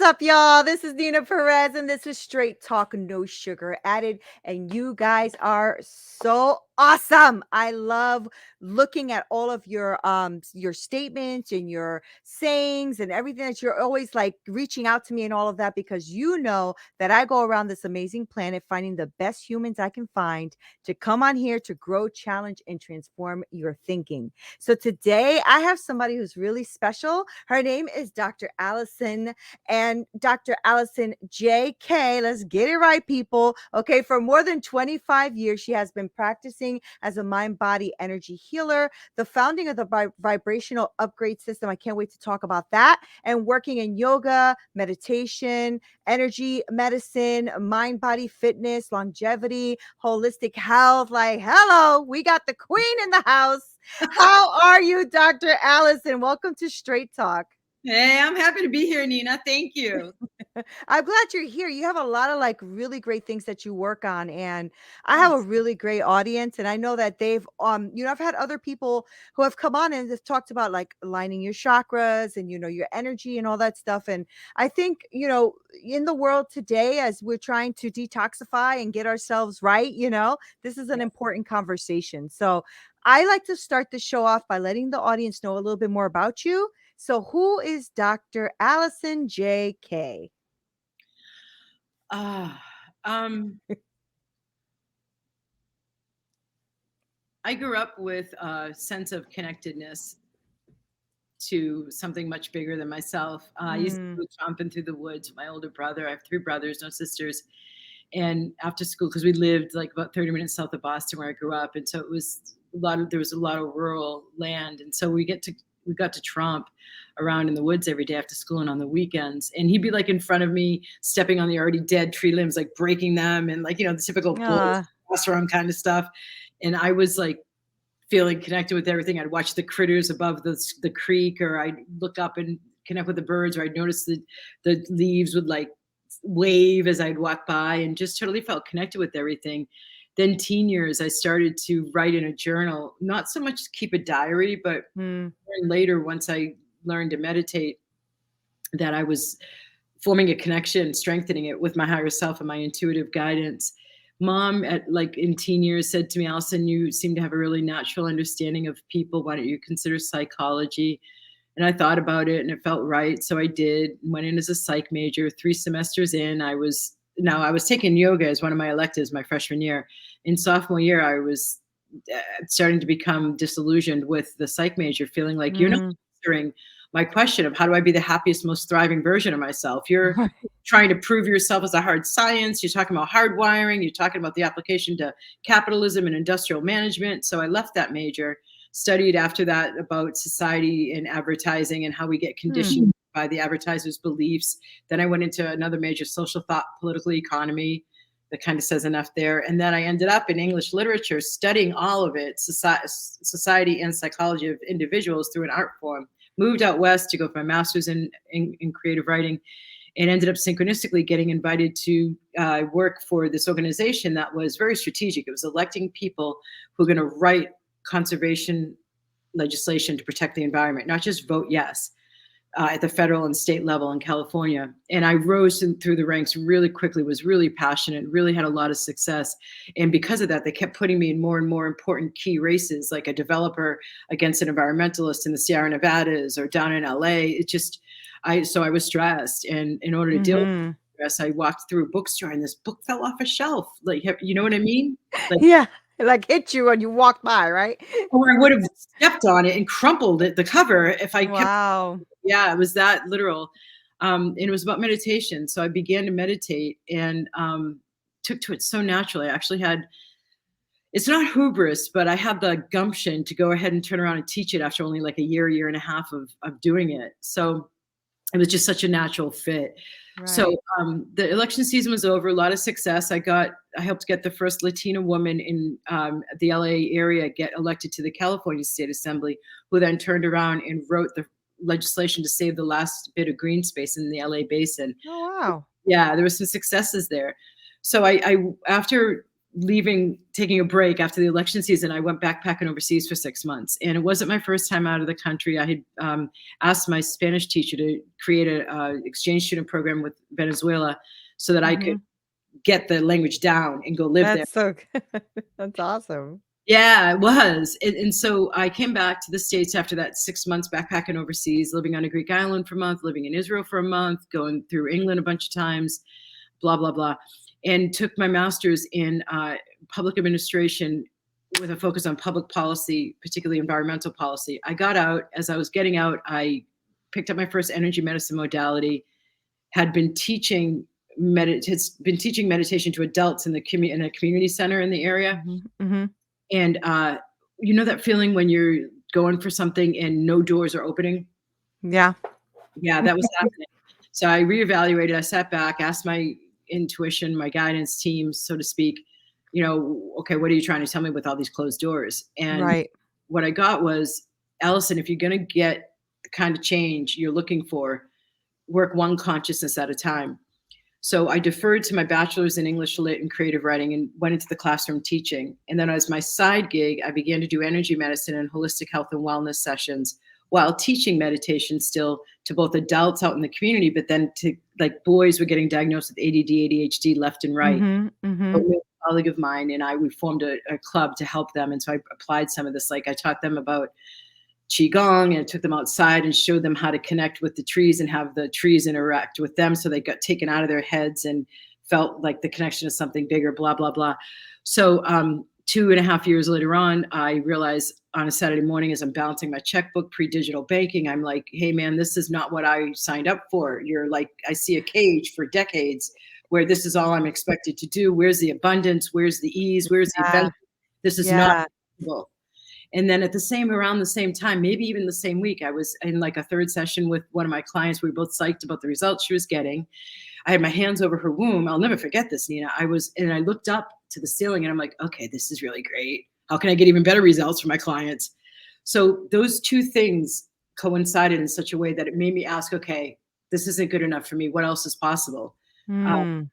up, y'all? This is Neena Perez, and this is Straight Talk, No Sugar Added. And you guys are so awesome. I love looking at all of your statements and your sayings and everything that you're always like reaching out to me and all of that, because you know that I go around this amazing planet finding the best humans I can find to come on here to grow, challenge, and transform your thinking. So today I have somebody who's really special. Her name is Dr. Allison and Dr. Alison J Kay. Let's get it right, people. Okay, for more than 25 years, she has been practicing as a mind body energy healer, the founding of the Vibrational UPgrade System. I can't wait to talk about that. And working in yoga, meditation, energy medicine, mind body fitness, longevity, holistic health. Like, hello, we got the queen in the house. How are you, Dr. Allison? Welcome to Straight Talk. Hey, I'm happy to be here, Neena. Thank you. I'm glad you're here. You have a lot of like really great things that you work on, and I have a Thanks. really great audience, and I know that they've I've had other people who have come on and have talked about like aligning your chakras and your energy and all that stuff. And I think, in the world today, as we're trying to detoxify and get ourselves right, this is an important conversation. So I like to start the show off by letting the audience know a little bit more about you. So, who is Dr. Allison J Kay? Ah, um, I grew up with a sense of connectedness to something much bigger than myself. I used to Mm. go tromping through the woods with my older brother. I have three brothers, no sisters. And after school, because we lived like about 30 minutes south of Boston where I grew up. And so there was a lot of rural land. And so we got to tromp around in the woods every day after school and on the weekends. And he'd be like in front of me, stepping on the already dead tree limbs, like breaking them and like, the typical bulls Ah, classroom kind of stuff. And I was like feeling connected with everything. I'd watch the critters above the creek, or I'd look up and connect with the birds, or I'd notice the leaves would like wave as I'd walk by, and just totally felt connected with everything. Then teen years, I started to write in a journal, not so much to keep a diary, but mm, later, once I learned to meditate, that I was forming a connection, strengthening it with my higher self and my intuitive guidance. Mom, at like in teen years, said to me, Allison, you seem to have a really natural understanding of people. Why don't you consider psychology? And I thought about it and it felt right. So I did, went in as a psych major. 3 semesters in, I was taking yoga as one of my electives my freshman year. In sophomore year, I was starting to become disillusioned with the psych major, feeling like you're not mm. answering my question of how do I be the happiest, most thriving version of myself. You're Right. trying to prove yourself as a hard science. You're talking about hardwiring. You're talking about the application to capitalism and industrial management. So I left that major, studied after that about society and advertising and how we get Hmm. conditioned by the advertisers' beliefs. Then I went into another major, social thought, political economy. That kind of says enough there. And then I ended up in English literature, studying all of it, society and psychology of individuals through an art form. Moved out west to go for my master's in creative writing, and ended up synchronistically getting invited to work for this organization that was very strategic. It was electing people who are going to write conservation legislation to protect the environment, not just vote yes. At the federal and state level in California. And I rose through the ranks really quickly, was really passionate, really had a lot of success. And because of that, they kept putting me in more and more important key races, like a developer against an environmentalist in the Sierra Nevadas or down in LA. So I was stressed. And in order to deal with Mm-hmm. stress, I walked through a bookstore and this book fell off a shelf. Like, you know what I mean? Like, Yeah, like hit you when you walk by, right? or I would have stepped on it and crumpled the cover if I kept. Wow. Yeah, it was that literal. And it was about meditation. So I began to meditate and took to it so naturally. I actually had, it's not hubris, but I had the gumption to go ahead and turn around and teach it after only like a year and a half of doing it. So it was just such a natural fit. So Right. the election season was over, a lot of success. I helped get the first Latina woman in the LA area get elected to the California State Assembly, who then turned around and wrote the legislation to save the last bit of green space in the LA basin. Oh, wow. Yeah, there were some successes there. So I after taking a break after the election season, I went backpacking overseas for 6 months. And it wasn't my first time out of the country. I had asked my Spanish teacher to create a exchange student program with Venezuela so that I could get the language down and go live there. That's so good. That's awesome. Yeah, it was. And so I came back to the States after that 6 months backpacking overseas, living on a Greek island for a month, living in Israel for a month, going through England a bunch of times, blah, blah, blah, and took my master's in public administration with a focus on public policy, particularly environmental policy. I got out. As I was getting out, I picked up my first energy medicine modality, had been teaching meditation to adults in a community center in the area. And you know that feeling when you're going for something and no doors are opening? Yeah. Yeah, that was happening. So I reevaluated. I sat back, asked my intuition, my guidance team, so to speak, okay, what are you trying to tell me with all these closed doors? And what I got was, Allison, if you're going to get the kind of change you're looking for, work one consciousness at a time. So I deferred to my bachelor's in English Lit and creative writing and went into the classroom teaching. And then as my side gig, I began to do energy medicine and holistic health and wellness sessions while teaching meditation still to both adults out in the community, but then to boys were getting diagnosed with ADD, ADHD left and right. A colleague of mine and we formed a club to help them. And so I applied some of this. I taught them about Qigong and took them outside and showed them how to connect with the trees and have the trees interact with them. So they got taken out of their heads and felt like the connection to something bigger, blah, blah, blah. So 2.5 years later on, I realized on a Saturday morning as I'm balancing my checkbook, pre-digital banking, I'm like, hey man, this is not what I signed up for. I see a cage for decades where this is all I'm expected to do. Where's the abundance? Where's the ease? Where's the adventure? This is not possible. And then around the same time, maybe even the same week, I was in a third session with one of my clients. We were both psyched about the results she was getting. I had my hands over her womb. I'll never forget this, Neena. I looked up to the ceiling and I'm like, okay, this is really great. How can I get even better results for my clients? So those two things coincided in such a way that it made me ask, okay, this isn't good enough for me. What else is possible? And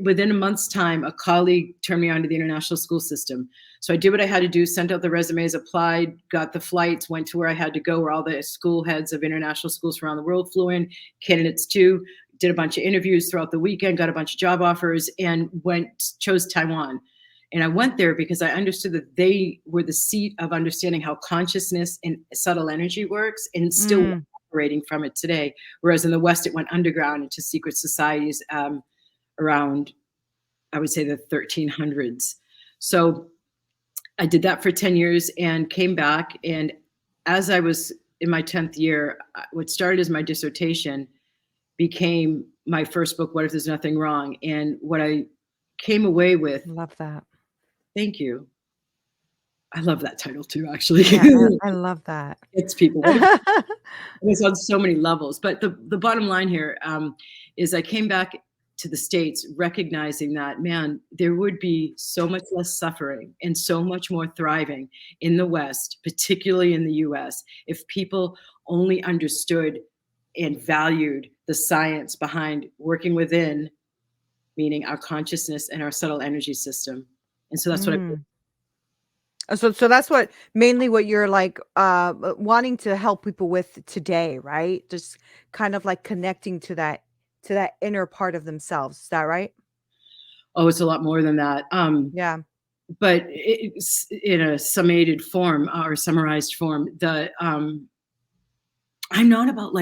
within a month's time, a colleague turned me on to the international school system. So I did what I had to do, sent out the resumes, applied, got the flights, went to where I had to go, where all the school heads of international schools around the world flew in, candidates too, did a bunch of interviews throughout the weekend, got a bunch of job offers, and chose Taiwan. And I went there because I understood that they were the seat of understanding how consciousness and subtle energy works, and still operating from it today. Whereas in the West, it went underground into secret societies around, I would say, the 1300s. So I did that for 10 years and came back. And as I was in my 10th year, what started as my dissertation became my first book, What If There's Nothing Wrong? And what I came away with. Love that. Thank you. I love that title too, actually. Yeah, I love that. It's people. It's on so many levels. But the bottom line here is I came back to the States recognizing that, man, there would be so much less suffering and so much more thriving in the West, particularly in the US, if people only understood and valued the science behind working within, meaning our consciousness and our subtle energy system. And so that's what So that's mainly what you're wanting to help people with today, right? Just kind of connecting to that inner part of themselves. Is that right? Oh, it's a lot more than that. Yeah. But it's in a summated form or summarized form. I'm not about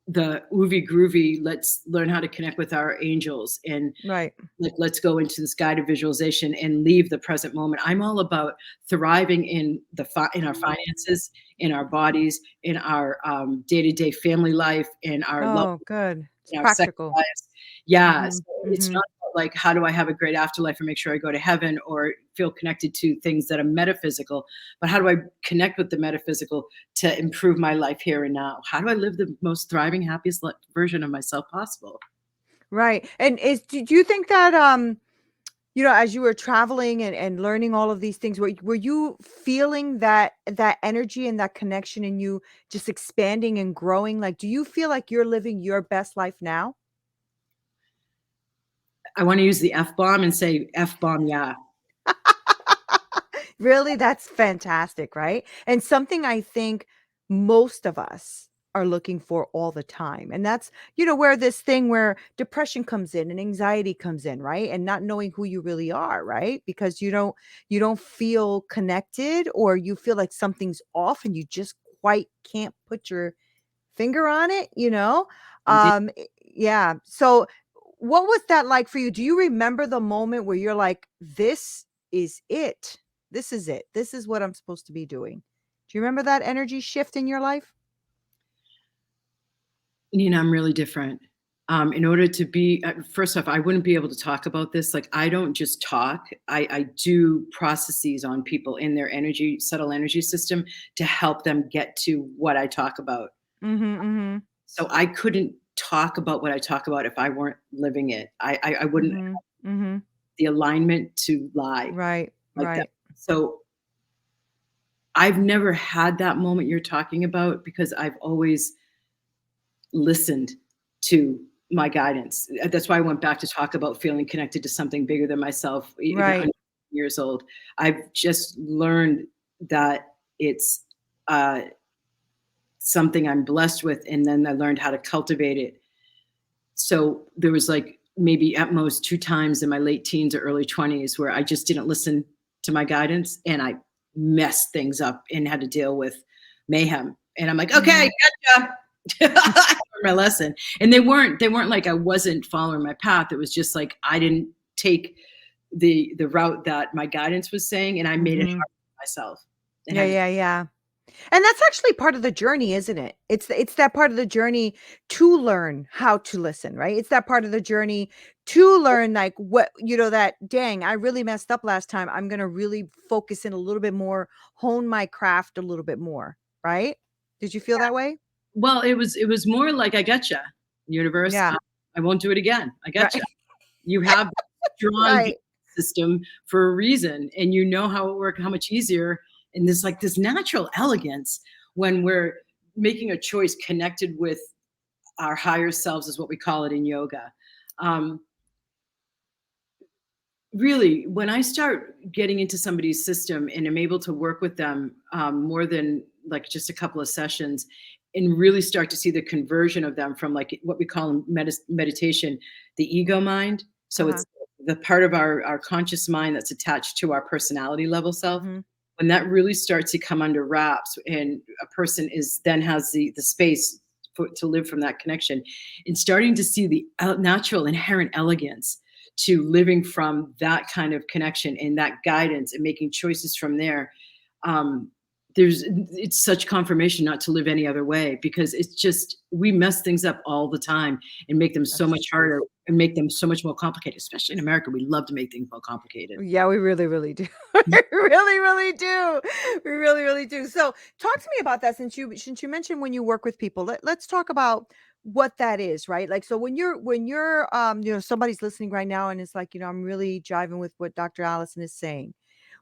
the oovy groovy, let's learn how to connect with our angels and let's go into this guided visualization and leave the present moment. I'm all about thriving in our finances, in our bodies, in our day-to-day family life, in our love. Good. It's in our practical. lives. Yeah. So it's not how do I have a great afterlife and make sure I go to heaven or feel connected to things that are metaphysical, but how do I connect with the metaphysical to improve my life here and now? How do I live the most thriving, happiest version of myself possible? Right. And do you think that, as you were traveling and learning all of these things, were you feeling that energy and that connection in you just expanding and growing? Do you feel like you're living your best life now? I want to use the F-bomb and say F-bomb, yeah. Really, that's fantastic, right? And something I think most of us are looking for all the time. And that's, where this thing where depression comes in and anxiety comes in, right? And not knowing who you really are, right? Because you don't feel connected, or you feel like something's off and you just quite can't put your finger on it. Indeed. Yeah. So what was that like for you? Do you remember the moment where you're like, this is it? This is it. This is what I'm supposed to be doing. Do you remember that energy shift in your life? Neena, I'm really different. In order to be, first off, I wouldn't be able to talk about this. Like, I don't just talk. I do processes on people in their energy, subtle energy system, to help them get to what I talk about. Mhm, mhm. So I couldn't talk about what I talk about if I weren't living it. I wouldn't have Mhm, mhm. the alignment to lie Right, like that. right. So I've never had that moment you're talking about, because I've always listened to my guidance. That's why I went back to talk about feeling connected to something bigger than myself, even Right. 100 years old. I've just learned that it's uh, something I'm blessed with, and then I learned how to cultivate it. So there was like maybe at most 2 times in my late teens or early 20s where I just didn't listen to my guidance, and I messed things up and had to deal with mayhem. And I'm like, okay, Mhm. gotcha. I learned my lesson. And they weren't like I wasn't following my path. It was just like I didn't take the route that my guidance was saying, and I made it Mhm. hard for myself. And Yeah, had to, yeah, yeah. And that's actually part of the journey, isn't it? It's that part of the journey to learn how to listen, right? It's that part of the journey to learn, like, what, that dang, I really messed up last time. I'm going to really focus in a little bit more, hone my craft a little bit more, right? Did you feel that way? well, it was more like I getcha, universe. Yeah. I won't do it again. I getcha. Right. You have strong Right. system for a reason, and you know how it works, how much easier, and there's like this natural elegance when we're making a choice connected with our higher selves, is what we call it in yoga. um, Really, when I start getting into somebody's system and I'm able to work with them, more than like just a couple of sessions, and really start to see the conversion of them from like what we call in meditation, the ego mind. So Uh-huh. it's the part of our conscious mind that's attached to our personality level self. Mhm. When that really starts to come under wraps, and a person is then has the space to live from that connection, and starting to see the natural inherent elegance to living from that kind of connection and that guidance and making choices from there. um, it's such confirmation not to live any other way, because it's just we mess things up all the time and make them so That's much true. harder and make them so much more complicated. Especially in America, we love to make things more complicated. Yeah, we really, really do. We really, really do. We really, really do. So, talk to me about that, since you mentioned when you work with people. Let's talk about what that is, right? Like, so when you're somebody's listening right now and it's like, I'm really jiving with what Dr. Allison is saying.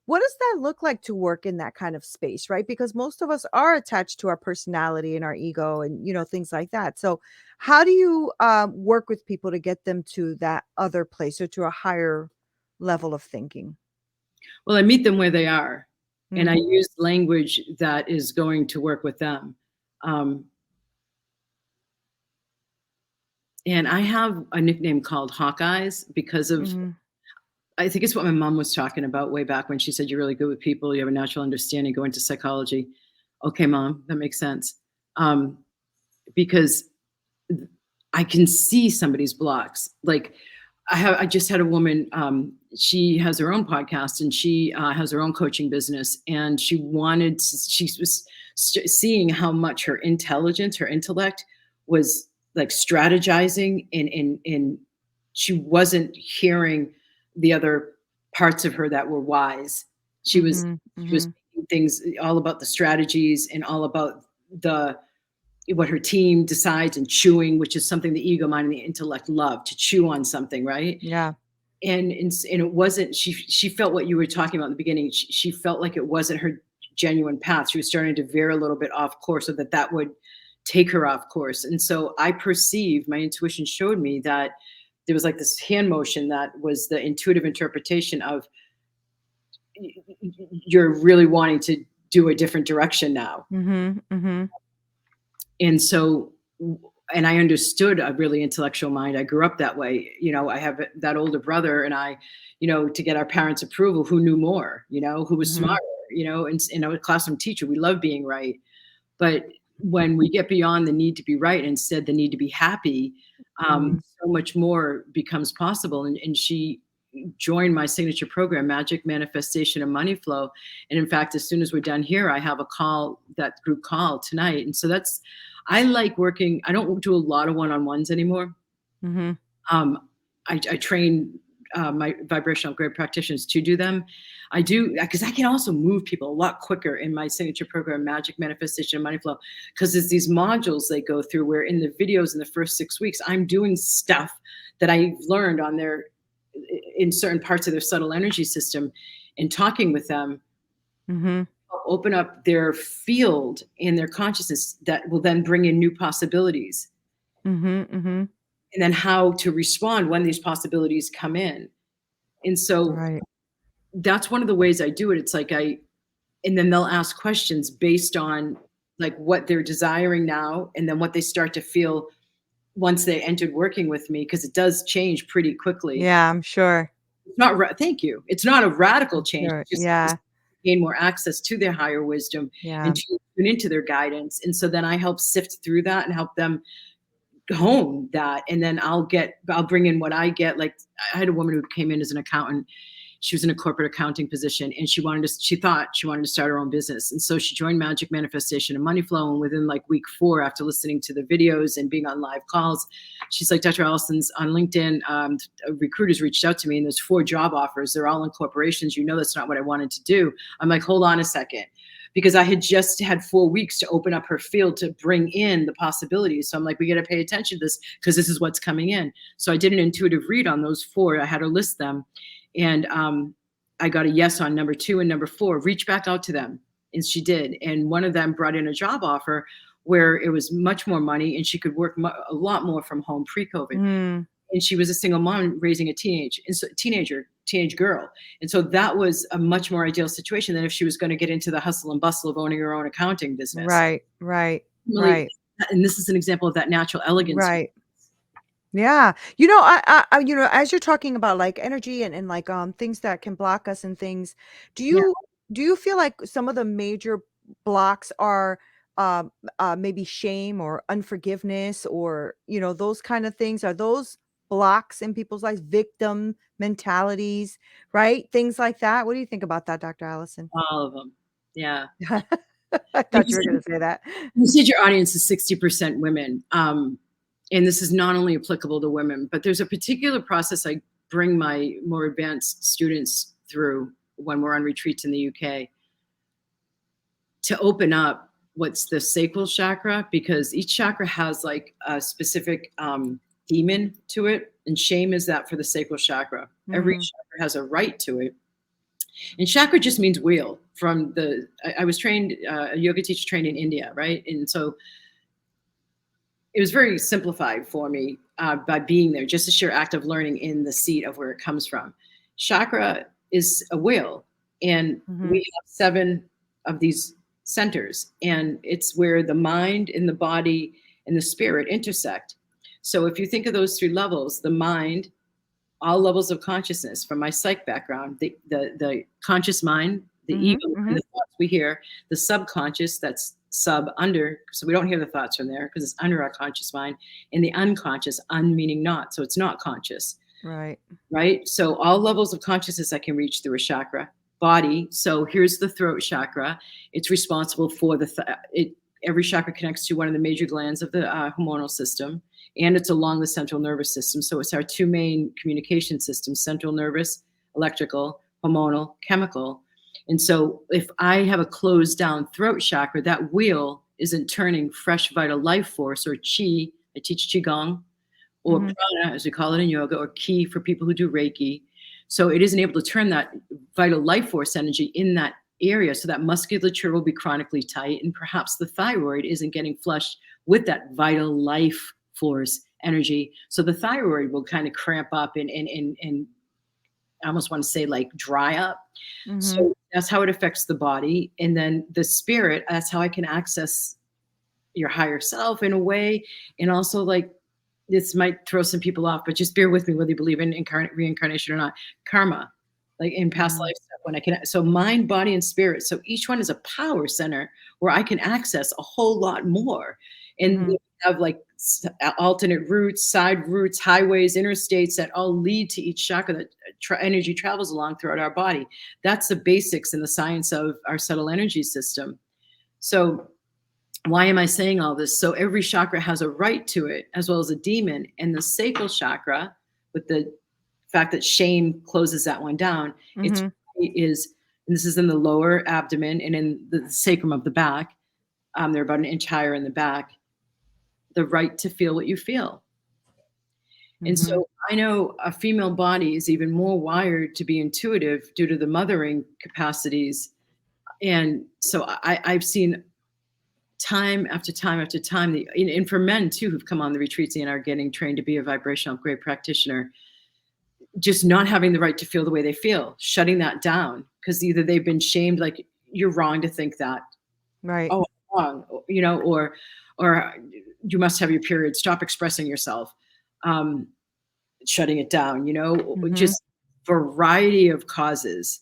What does that look like to work in that kind of space, right? Because most of us are attached to our personality and our ego and things like that. So, how do you work with people to get them to that other place, or to a higher level of thinking? Well, I meet them where they are, and I Mhm, use language that is going to work with them. Um, and I have a nickname called Hawkeyes because of, mhm, I think it's what my mom was talking about way back when she said, "You're really good with people. You have a natural understanding. Go into psychology." Okay, mom, that makes sense. Um, because I can see somebody's blocks. Like I just had a woman. She has her own podcast, and she has her own coaching business, and she was seeing how much her intelligence, her intellect, was like strategizing, and she wasn't hearing the other parts of her that were wise. She was mhm, she was mhm. making things all about the strategies and all about the what her team decides, and chewing, which is something the ego mind and the intellect love to chew on something, right? Yeah. And it wasn't, she felt what you were talking about in the beginning. She felt like it wasn't her genuine path. She was starting to veer a little bit off course, so that would take her off course. And so I perceived, my intuition showed me that there was like this hand motion that was the intuitive interpretation of you're really wanting to do a different direction now. Mhm. Mhm. And so, and I understood a really intellectual mind. I grew up that way. I have that older brother and I, to get our parents' approval, who knew more, who was Mhm. smarter, and I was a classroom teacher. We love being right. But when we get beyond the need to be right and instead the need to be happy, Mhm. so much more becomes possible. And she joined my signature program, Magic, Manifestation, and Money Flow. And in fact, as soon as we're done here, I have a call, that group call tonight. And so I like working. I don't do a lot of one-on-ones anymore. Mhm. I train my vibrational upgrade practitioners to do them. I do because I can also move people a lot quicker in my signature program, Magic, Manifestation, and Money Flow, because there's these modules they go through where in the videos in the first 6 weeks, I'm doing stuff that I've learned in certain parts of their subtle energy system, and talking with them Mhm. open up their field in their consciousness that will then bring in new possibilities, Mhm. Mhm. and then how to respond when these possibilities come in. And so Right. that's one of the ways I do it. It's like and then they'll ask questions based on like what they're desiring now, and then what they start to feel once they entered working with me, because it does change pretty quickly. Yeah, I'm sure. It's not thank you. It's not a radical I'm change. sure. It's just Yeah. gain more access to their higher wisdom Yeah. and to tune into their guidance. And so then I help sift through that and help them hone that. And then I'll bring in what I get. Like I had a woman who came in as an accountant. She was in a corporate accounting position, and she thought she wanted to start her own business. And so she joined Magic, Manifestation, and Money Flow. And within like week 4, after listening to the videos and being on live calls, she's like, Dr. Allison's on LinkedIn. Recruiters reached out to me, and there's 4 job offers. They're all in corporations. That's not what I wanted to do. I'm like, hold on a second. Because I had just had 4 weeks to open up her field to bring in the possibilities. So I'm like, we got to pay attention to this because this is what's coming in. So I did an intuitive read on those 4. I had her list them. And I got a yes on number 2 and number 4. Reach back out to them. And she did. And one of them brought in a job offer where it was much more money and she could work a lot more from home pre-COVID. Mm. And she was a single mom raising a teenage girl. And so that was a much more ideal situation than if she was going to get into the hustle and bustle of owning her own accounting business. Right. Right. Really, Right. and this is an example of that natural elegance. Right. Yeah. As you're talking about like energy and like things that can block us and things, do Yeah. you do you feel like some of the major blocks are maybe shame or unforgiveness or those kind of things? Are those blocks in people's lives, victim mentalities, right? Things like that. What do you think about that, Dr. Allison? All of them. Yeah. I You thought you were going to say that. said your audience is 60% women. And this is not only applicable to women, but there's a particular process I bring my more advanced students through when we're on retreats in the UK to open up what's the sacral chakra, because each chakra has like a specific demon to it. And shame is that for the sacral chakra. Every Mhm. chakra has a right to it. And chakra just means wheel. I was trained, a yoga teacher trained in India, right? And so it was very simplified for me by being there, just a sheer act of learning in the seat of where it comes from. Chakra is a wheel, and we Mhm. have 7 of these centers, and it's where the mind and the body and the spirit intersect. So if you think of those 3 levels, the mind, all levels of consciousness, from my psych background, the conscious mind, the Mhm. ego, and Mhm. the thoughts we hear, the subconscious, that's under, so we don't hear the thoughts from there because it's under our conscious mind, and the unconscious, meaning not, so it's not conscious, Right. right? So all levels of consciousness I can reach through a chakra. Body, so here's the throat chakra. It's responsible for every chakra connects to one of the major glands of the hormonal system, and it's along the central nervous system. So it's our 2 main communication systems: central nervous, electrical; hormonal, chemical. And so if I have a closed down throat chakra, that wheel isn't turning fresh vital life force, or chi. I teach qigong, or Mhm. prana, as we call it in yoga, or ki for people who do Reiki. So it isn't able to turn that vital life force energy in that area. So that musculature will be chronically tight, and perhaps the thyroid isn't getting flushed with that vital life force energy. So the thyroid will kind of cramp up and I almost want to say like dry up. Mm-hmm. So that's how it affects the body. And then the spirit, that's how I can access your higher self in a way. And also, like, this might throw some people off, but just bear with me whether you believe in reincarnation or not. Karma, like in past life stuff, when I can, so mind, body, and spirit. So each one is a power center where I can access a whole lot more. And we have like alternate routes, side routes, highways, interstates that all lead to each chakra that energy travels along throughout our body. That's the basics in the science of our subtle energy system. So why am I saying all this? So every chakra has a right to it, as well as a demon. And the sacral chakra, with the fact that shame closes that one down, it is, and this is in the lower abdomen and in the sacrum of the back. They're about an inch higher in the back. The right to feel what you feel. And so I know a female body is even more wired to be intuitive due to the mothering capacities. And so I've seen time after time after time, and for men too, who've come on the retreats and are getting trained to be a vibrational upgrade practitioner, just not having the right to feel the way they feel, shutting that down, because either they've been shamed, like, you're wrong to think that, Right. oh, wrong, you know, or you must have your period, stop expressing yourself, shutting it down, you know, just variety of causes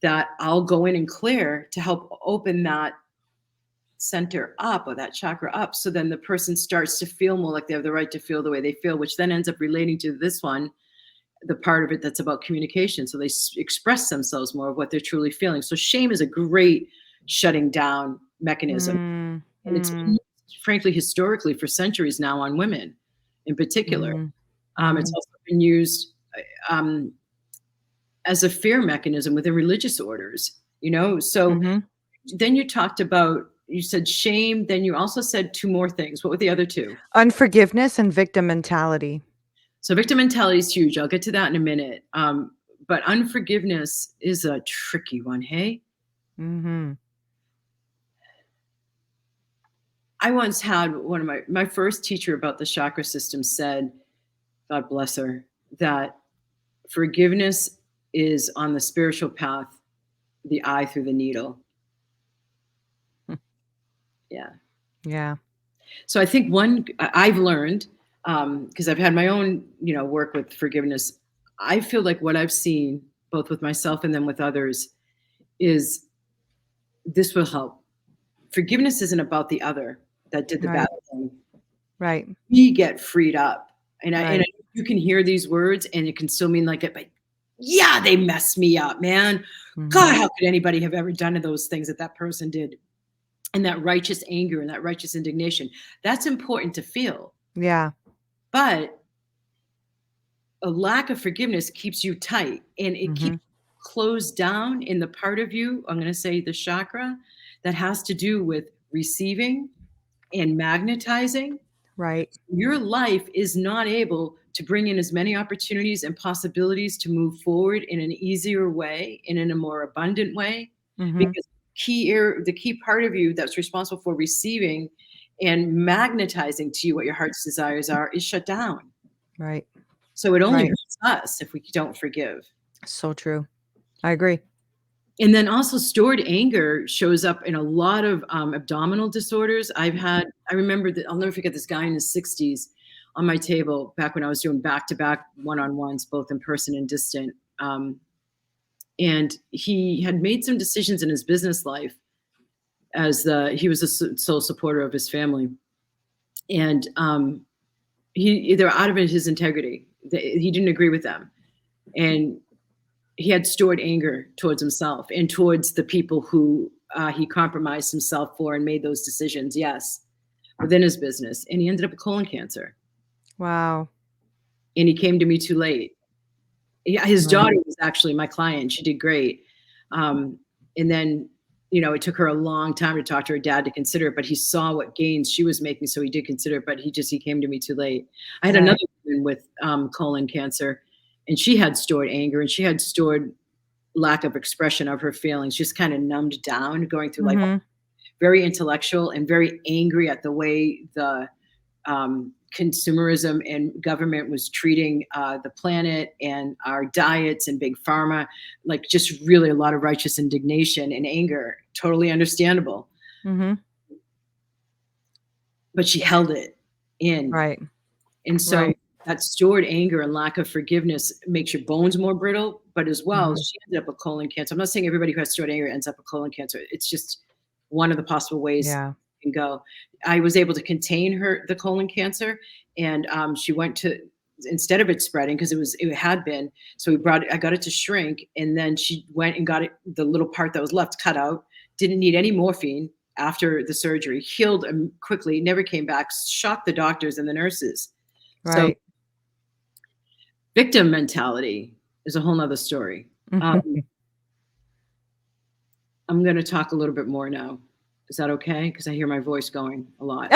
that I'll go in and clear to help open that center up, or that chakra up, so then the person starts to feel more like they have the right to feel the way they feel, which then ends up relating to this one, the part of it that's about communication, so they express themselves more of what they're truly feeling. So shame is a great shutting down mechanism, and it's been used, frankly, historically for centuries now on women in particular. It's also been used as a fear mechanism within religious orders, you know. So then you talked about, you said shame, then you also said two more things. What were the other two? Unforgiveness and victim mentality. So victim mentality is huge. I'll get to that in a minute. But unforgiveness is a tricky one, hey? I once had one of my first teacher about the chakra system said, God bless her, that forgiveness is on the spiritual path, the eye through the needle. Yeah. Yeah. So I think one I've learned, because I've had my own, you know, work with forgiveness. I feel like what I've seen, both with myself and then with others, is this will help. Forgiveness isn't about the other that did the bad thing. Right. We get freed up, and Right. you can hear these words, and it can still mean like it, but yeah, they messed me up, man. God, how could anybody have ever done those things that person did? And that righteous anger and that righteous indignation, that's important to feel. Yeah. But a lack of forgiveness keeps you tight, and it keeps closed down in the part of you, I'm going to say the chakra, that has to do with receiving and magnetizing. Right. Your life is not able to bring in as many opportunities and possibilities to move forward in an easier way and in a more abundant way, because the key part of you that's responsible for receiving and magnetizing to you what your heart's desires are is shut down. Right. So it only hurts us if we don't forgive. So true. I agree. And then also stored anger shows up in a lot of abdominal disorders. I remember that I'll never forget this guy in his 60s on my table back when I was doing back-to-back one-on-ones, both in person and distant. And he had made some decisions in his business life as he was a sole supporter of his family. And they're out of his integrity. He didn't agree with them. And he had stored anger towards himself and towards the people who he compromised himself for and made those decisions, yes, within his business. And he ended up with colon cancer. Wow. And he came to me too late. His daughter was actually my client. She did great. And then, you know, it took her a long time to talk to her dad to consider it, but he saw what gains she was making, so he did consider it, but he came to me too late. I had another woman with colon cancer, and she had stored anger, and she had stored lack of expression of her feelings, just kind of numbed down, going through like very intellectual and very angry at the way the consumerism and government was treating the planet and our diets and big pharma, like just really a lot of righteous indignation and anger. Totally understandable. Mm-hmm. But she held it in. Right. And so that stored anger and lack of forgiveness makes your bones more brittle, but as well, she ended up with colon cancer. I'm not saying everybody who has stored anger ends up with colon cancer. It's just one of the possible ways it can go. I was able to contain the colon cancer, and she went to, instead of it spreading, because it had been, so I got it to shrink, and then she went and got it, the little part that was left, cut out, didn't need any morphine after the surgery, healed quickly, never came back, shocked the doctors and the nurses. So victim mentality is a whole nother story. I'm going to talk a little bit more now. Is that okay? Because I hear my voice going a lot.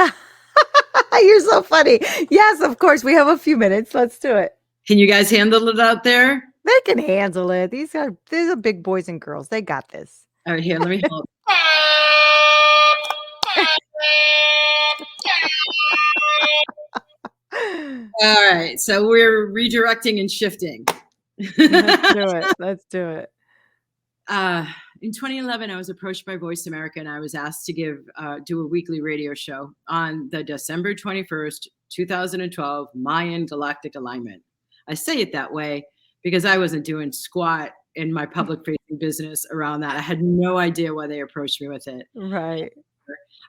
You're so funny. Yes, of course. We have a few minutes. Let's do it. Can you guys handle it out there? They can handle it. These are big boys and girls. They got this. All right, here, let me help. All right, so we're redirecting and shifting. Let's do it. In 2011, I was approached by Voice America, and I was asked to do a weekly radio show on the December 21st, 2012 Mayan galactic alignment. I say it that way because I wasn't doing squat in my public-facing business around that. I had no idea why they approached me with it. Right.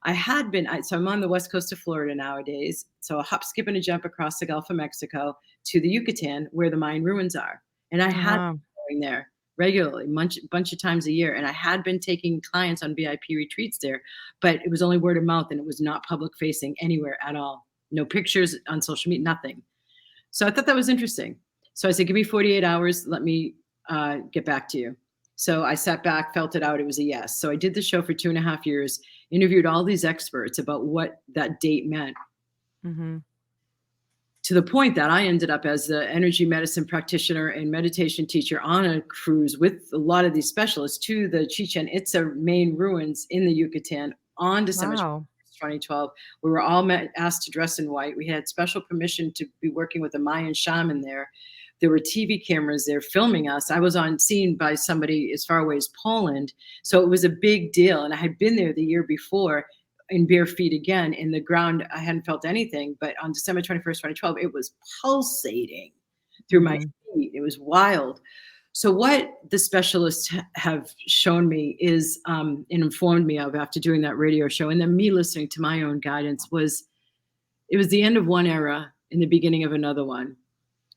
I had been, so I'm on the west coast of Florida nowadays. So a hop, skip, and a jump across the Gulf of Mexico to the Yucatan, where the Mayan ruins are. And I had been going there regularly, bunch of times a year. And I had been taking clients on VIP retreats there, but it was only word of mouth, and it was not public facing anywhere at all. No pictures on social media, nothing. So I thought that was interesting. So I said, give me 48 hours. Let me get back to you. So I sat back, felt it out. It was a yes. So I did the show for 2.5 years, interviewed all these experts about what that date meant. To the point that I ended up as the energy medicine practitioner and meditation teacher on a cruise with a lot of these specialists to the Chichen Itza main ruins in the Yucatan on December 2012. We were all asked to dress in white. We had special permission to be working with a Mayan shaman there. There were TV cameras there filming us. I was on scene by somebody as far away as Poland. So it was a big deal. And I had been there the year before in bare feet again. In the ground, I hadn't felt anything. But on December 21st, 2012, it was pulsating through my feet. It was wild. So what the specialists have shown me is, and informed me of after doing that radio show, and then me listening to my own guidance, was it was the end of one era and the beginning of another one.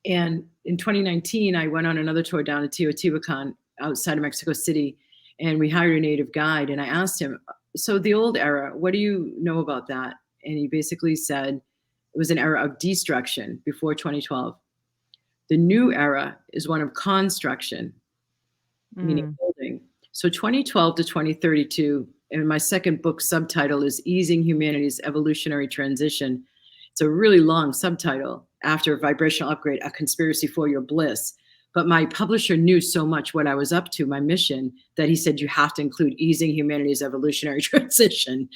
And in 2019, I went on another tour down to Teotihuacan outside of Mexico City, and we hired a native guide. And I asked him, so the old era, what do you know about that? And he basically said it was an era of destruction before 2012. The new era is one of construction, meaning building. So 2012 to 2032, and my second book subtitle is Easing Humanity's Evolutionary Transition. It's a really long subtitle, after Vibrational Upgrade, A Conspiracy for Your Bliss. But my publisher knew so much what I was up to, my mission, that he said, you have to include Easing Humanity's Evolutionary Transition,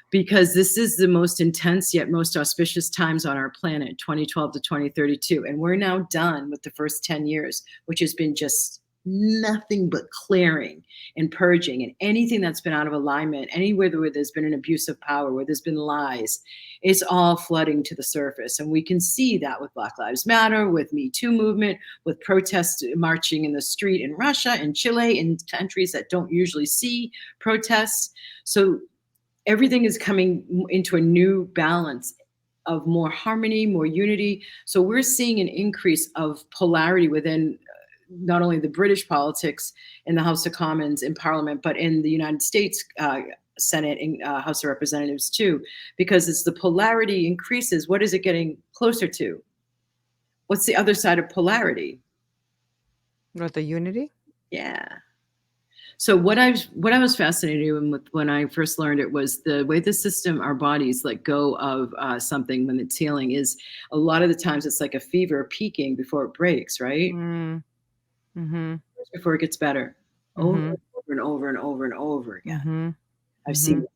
because this is the most intense yet most auspicious times on our planet, 2012 to 2032. And we're now done with the first 10 years, which has been just nothing but clearing and purging, and anything that's been out of alignment, anywhere where there's been an abuse of power, where there's been lies, it's all flooding to the surface. And we can see that with Black Lives Matter, with Me Too movement, with protests marching in the street in Russia and Chile, in countries that don't usually see protests. So everything is coming into a new balance of more harmony, more unity. So we're seeing an increase of polarity within not only the British politics in the House of Commons in Parliament, but in the United States Senate and House of Representatives too, because as the polarity increases, what is it getting closer to? What's the other side of polarity? What, the unity? Yeah. So what I was fascinated with when I first learned it was the way the system, our bodies let go of something when it's healing is a lot of the times it's like a fever peaking before it breaks, right? Before it gets better, over and over and over and over again. I've seen it.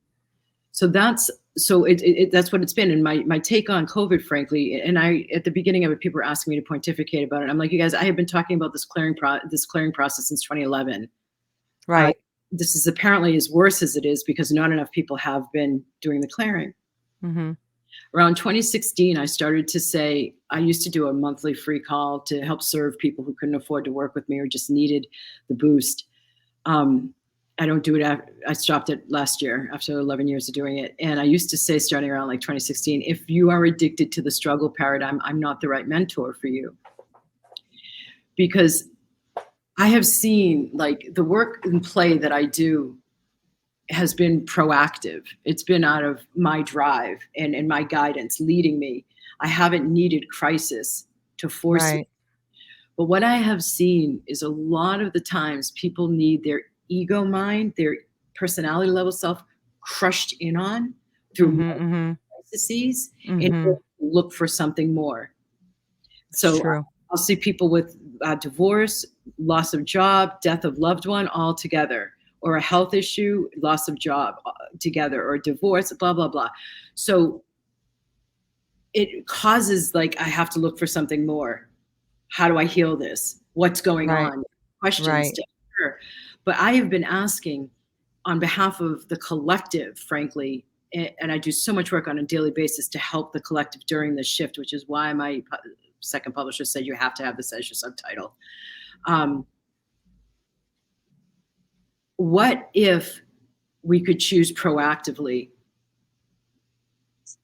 So that's So that's what it's been. And my take on COVID, frankly, and at the beginning of it, people were asking me to pontificate about it. I'm like, you guys, I have been talking about this clearing process since 2011. Uh, Right. this is apparently as worse as it is because not enough people have been doing the clearing. Mm-hmm. Around 2016, I started to say, I used to do a monthly free call to help serve people who couldn't afford to work with me or just needed the boost. I don't do it. I stopped it last year after 11 years of doing it. And I used to say, starting around like 2016, if you are addicted to the struggle paradigm, I'm not the right mentor for you. Because I have seen like the work and play that I do has been proactive. It's been out of my drive and my guidance leading me. I haven't needed crisis to force it. But what I have seen is a lot of the times people need their ego mind, their personality level self crushed in on through Mm-hmm. crises and Mm-hmm. look for something more. It's So true. I'll see people with divorce, loss of job, death of loved one all together, or a health issue, loss of job together, or divorce, blah, blah, blah. So it causes like, I have to look for something more. How do I heal this? What's going Right. on? Questions Right. to answer. But I have been asking on behalf of the collective, frankly, and I do so much work on a daily basis to help the collective during this shift, which is why my second publisher said you have to have this as your subtitle. What if we could choose proactively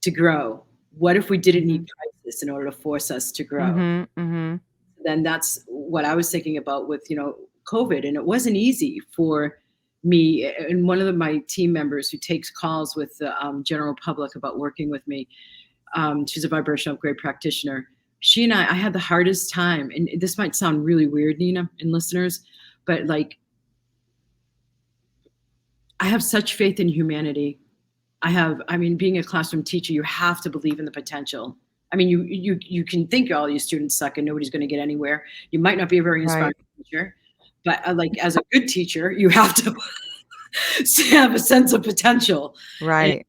to grow? What if we didn't need crisis in order to force us to grow? Mm-hmm. Mm-hmm. Then that's what I was thinking about with, COVID. And it wasn't easy for me. And one of my team members who takes calls with the general public about working with me, she's a vibrational upgrade practitioner. She and I had the hardest time. And this might sound really weird, Neena and listeners, but like, I have such faith in humanity. Being a classroom teacher, you have to believe in the potential. I mean, you can think all your students suck and nobody's going to get anywhere. You might not be a very inspiring teacher, but like as a good teacher, you have to have a sense of potential, Right.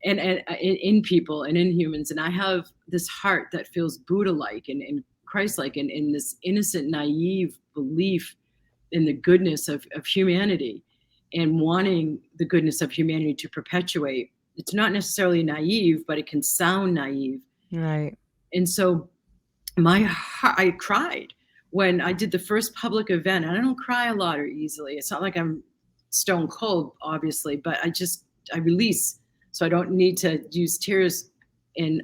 and in people and in humans. And I have this heart that feels Buddha-like and Christ-like, and in this innocent, naive belief in the goodness of humanity, and wanting the goodness of humanity to perpetuate. It's not necessarily naive, but it can sound naive. Right. And so I cried when I did the first public event. And I don't cry a lot or easily. It's not like I'm stone cold, obviously, but I release. So I don't need to use tears. And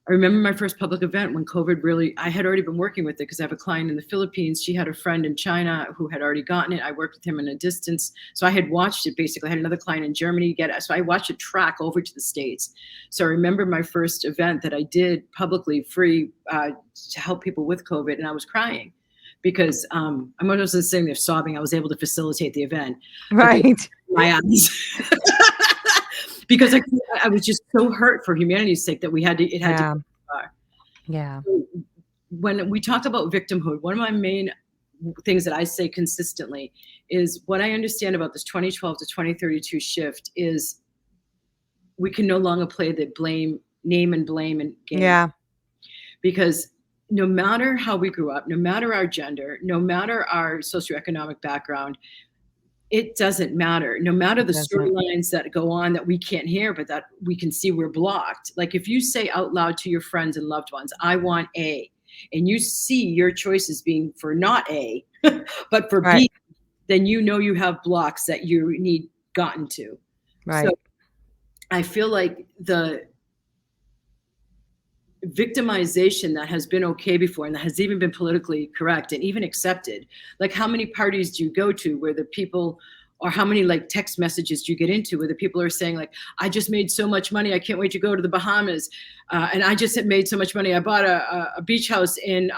I remember my first public event when COVID I had already been working with it because I have a client in the Philippines. She had a friend in China who had already gotten it. I worked with him in a distance. So I had watched it basically. I had another client in Germany get it. So I watched it track over to the States. So I remember my first event that I did publicly free to help people with COVID. And I was crying because I'm almost sitting there sobbing. I was able to facilitate the event. Right. My eyes. Because I was just so hurt for humanity's sake that it had to be far. Yeah. When we talk about victimhood, one of my main things that I say consistently is what I understand about this 2012 to 2032 shift is we can no longer play the name and blame and game. Yeah. Because no matter how we grew up, no matter our gender, no matter our socioeconomic background, it doesn't matter. No matter the storylines that go on that we can't hear, but that we can see we're blocked. Like if you say out loud to your friends and loved ones, I want A, and you see your choices being for not A, but for B, then you know you have blocks that you need gotten to. Right. So I feel like the victimization that has been okay before and that has even been politically correct and even accepted. Like how many parties do you go to where the people, or how many like text messages do you get into where the people are saying like, I just made so much money, I can't wait to go to the Bahamas, and I just made so much money, I bought a beach house in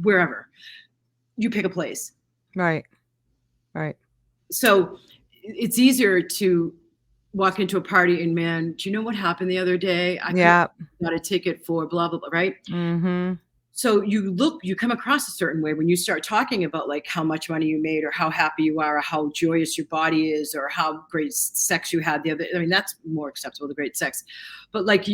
wherever. You pick a place. Right. So it's easier to walk into a party and, man, do you know what happened the other day? I got a ticket for blah, blah, blah, right? Mm-hmm. So you come across a certain way when you start talking about like how much money you made or how happy you are or how joyous your body is or how great sex you had the other. I mean, that's more acceptable, the great sex. But like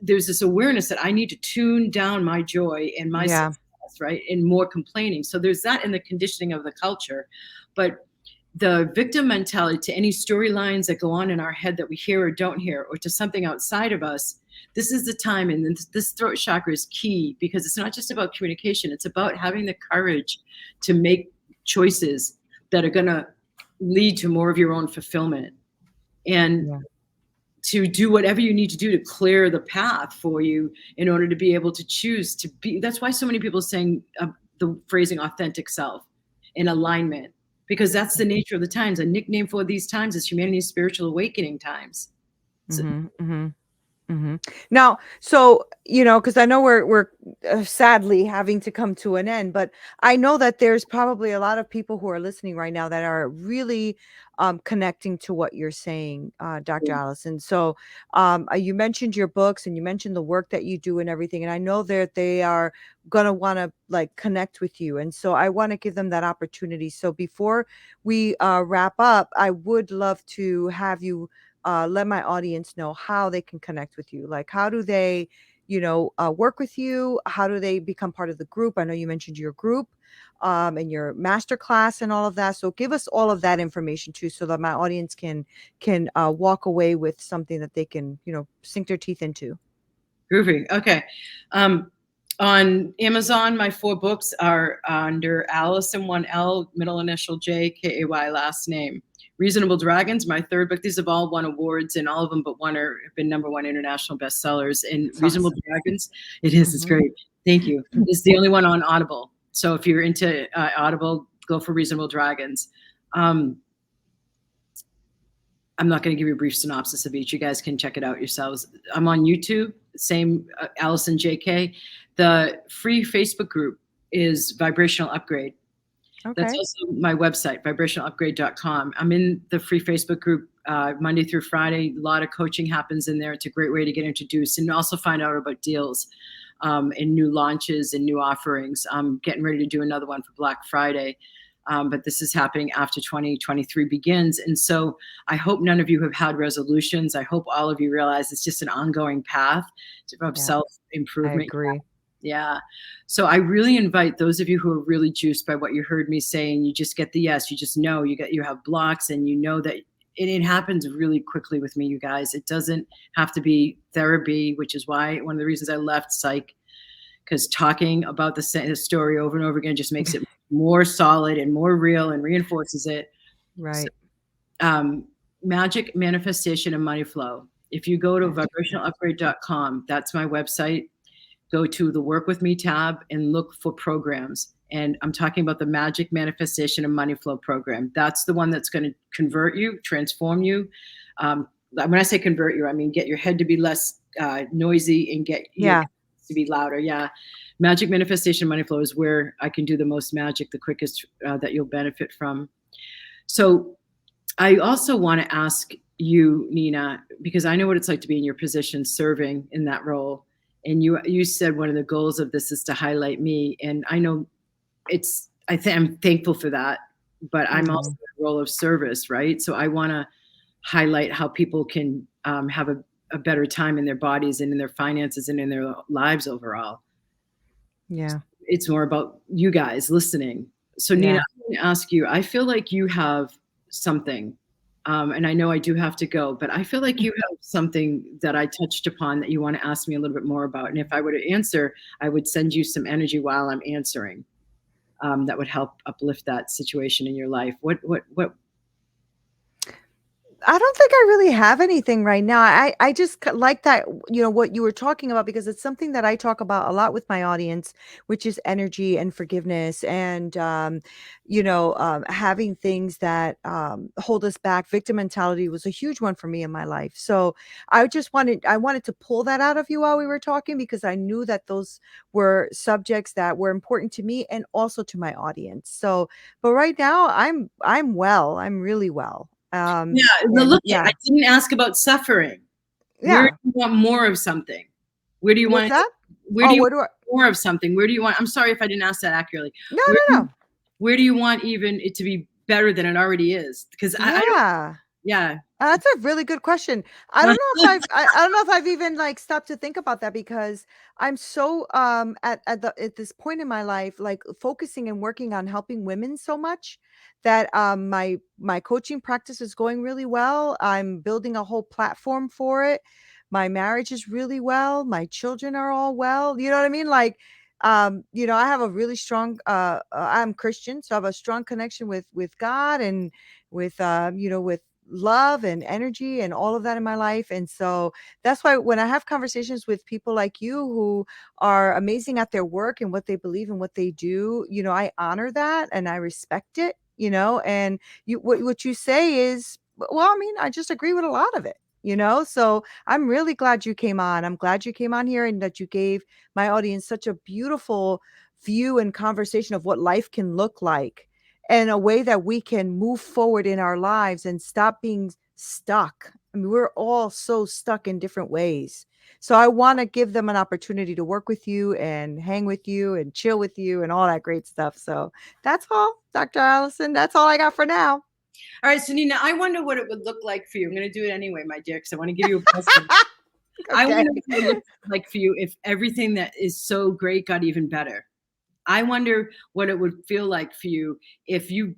there's this awareness that I need to tune down my joy and my Yeah. success, right? And more complaining. So there's that in the conditioning of the culture. But the victim mentality to any storylines that go on in our head that we hear or don't hear, or to something outside of us, this is the time. And this throat chakra is key because it's not just about communication. It's about having the courage to make choices that are going to lead to more of your own fulfillment and Yeah. to do whatever you need to do to clear the path for you in order to be able to choose to be. That's why so many people are saying the phrasing authentic self in alignment, because that's the nature of the times. A nickname for these times is humanity's spiritual awakening times. So, Mm-hmm, mm-hmm. Mhm. Now, so, because I know we're sadly having to come to an end, but I know that there's probably a lot of people who are listening right now that are really connecting to what you're saying, Dr. Allison. So, you mentioned your books and you mentioned the work that you do and everything, and I know that they are gonna want to like connect with you, and so I want to give them that opportunity. So before we wrap up, I would love to have you let my audience know how they can connect with you. Like, how do they, work with you? How do they become part of the group? I know you mentioned your group and your master class and all of that. So give us all of that information too, so that my audience can walk away with something that they can, sink their teeth into. groovy. Okay. On Amazon, my 4 books are under Allison, 1L, middle initial J, Kay, last name. Reasonable Dragons, my 3rd book. These have all won awards, and all of them but one have been #1 international bestsellers. And It's Reasonable awesome. Dragons, it is. It's Hmm. great. Thank you. It's the only one on Audible. So if you're into Audible, go for Reasonable Dragons. Um, I'm not going to give you a brief synopsis of each. You guys can check it out yourselves. I'm on YouTube, same Alison JK. The free Facebook group is Vibrational Upgrade. That's Okay. also my website, vibrationalupgrade.com. I'm in the free Facebook group Monday through Friday. A lot of coaching happens in there. It's a great way to get introduced and also find out about deals and new launches and new offerings. I'm getting ready to do another one for Black Friday. But this is happening after 2023 begins. And so I hope none of you have had resolutions. I hope all of you realize it's just an ongoing path of Yeah, self I improvement. agree. Yeah. So I really invite those of you who are really juiced by what you heard me say, and you just get the yes, you just know you have blocks, and you know that it happens really quickly with me, you guys. It doesn't have to be therapy, which is why one of the reasons I left psych, because talking about the story over and over again just makes it more solid and more real and reinforces it. So, Right. magic manifestation and money flow. If you go to Magic manifestation. vibrationalupgrade.com, that's my website. Go to the Work With Me tab and look for programs. And I'm talking about the Magic Manifestation and Money Flow program. That's the one that's going to convert you, transform you. When I say convert you, I mean get your head to be less noisy and get your Yeah. to be louder. Yeah. Magic Manifestation and Money Flow is where I can do the most magic, the quickest that you'll benefit from. So I also want to ask you, Neena, because I know what it's like to be in your position serving in that role. And you said one of the goals of this is to highlight me. And I know I'm thankful for that, but I'm also Mhm. in a role of service, right? So I want to highlight how people can have a better time in their bodies and in their finances and in their lives overall. Yeah. It's more about you guys listening. So Neena, Yeah. I'm going to ask you, I feel like you have something, and I know I do have to go, but I feel like you have something that I touched upon that you want to ask me a little bit more about. And if I were to answer, I would send you some energy while I'm answering. That would help uplift that situation in your life. What I don't think I really have anything right now. I just like that, what you were talking about, because it's something that I talk about a lot with my audience, which is energy and forgiveness and, having things that hold us back. Victim mentality was a huge one for me in my life. So I wanted to pull that out of you while we were talking, because I knew that those were subjects that were important to me and also to my audience. So, but right now I'm well. I'm really well. Yeah, well, And look, I yeah. didn't ask about suffering. Where Yeah. do you want more of something? Where do you What's want it? that? where Oh, do you what do I? want more of something? Where do you want? I'm sorry if I didn't ask that accurately. No, Where do no, you, no. where do you want even it to be better than it already is? Because I don't. Yeah. Yeah. That's a really good question. I don't know if I don't know if I've even like stopped to think about that because I'm so at this point in my life like focusing and working on helping women so much that my coaching practice is going really well. I'm building a whole platform for it. My marriage is really well. My children are all well. You know what I mean? Like I have a really strong I'm Christian, so I have a strong connection with God and with with love and energy and all of that in my life. And so that's why when I have conversations with people like you who are amazing at their work and what they believe and what they do, I honor that and I respect it, and what you say is, well, I mean, I just agree with a lot of it. So I'm really glad you came on. I'm glad you came on here and that you gave my audience such a beautiful view and conversation of what life can look like in a way that we can move forward in our lives and stop being stuck. I mean, we're all so stuck in different ways. So I want to give them an opportunity to work with you and hang with you and chill with you and all that great stuff. So that's all, Dr. Allison. That's all I got for now. All right, so Neena, I wonder what it would look like for you. I'm going to do it anyway, my dear, because I want to give you a blessing. I Okay. wonder what it would look like for you if everything that is so great got even better. I wonder what it would feel like for you if you,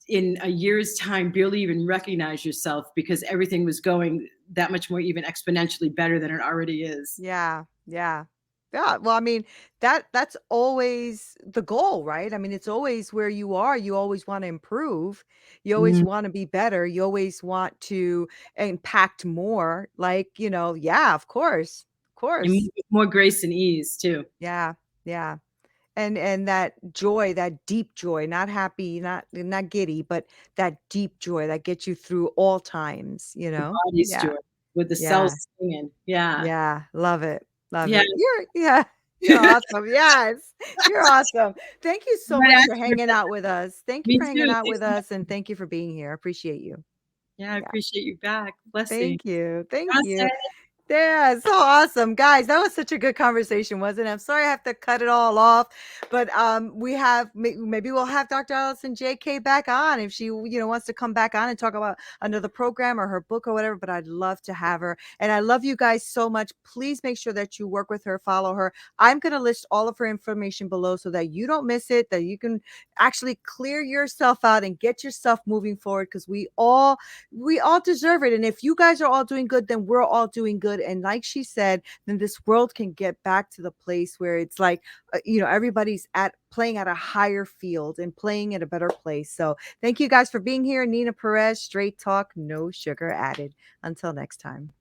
in a year's time, barely even recognize yourself because everything was going that much more even exponentially better than it already is. Yeah, yeah. Yeah, well, I mean, that's always the goal, right? I mean, it's always where you are, you always wanna improve. You always Mm, wanna be better. You always want to impact more. Like, yeah, of course. Of and course. with more grace and ease too. Yeah, yeah. And that joy, that deep joy, not happy, not giddy, but that deep joy that gets you through all times, you The know? body's Yeah. joy with the cells Yeah. singing. Yeah. Yeah, love it. Love Yeah. it. Yeah, you're awesome. Yes. You're awesome. Thank you so Right much for at you. hanging out with us. Thank you Me for hanging too. out Thanks with so much. us and thank you for being here. I appreciate you. Yeah, I Yeah. appreciate you back. Blessing. Thank you. Thank you. Gracias. Yeah, so awesome. Guys, that was such a good conversation, wasn't it? I'm sorry I have to cut it all off, but we have maybe we'll have Dr. Alison J Kay back on if she, wants to come back on and talk about another program or her book or whatever, but I'd love to have her. And I love you guys so much. Please make sure that you work with her, follow her. I'm going to list all of her information below so that you don't miss it, that you can actually clear yourself out and get yourself moving forward because we all deserve it. And if you guys are all doing good, then we're all doing good. And like she said, then this world can get back to the place where it's like, everybody's at playing at a higher field and playing at a better place. So thank you guys for being here. Neena Perez, Straight Talk, no sugar added. Until next time.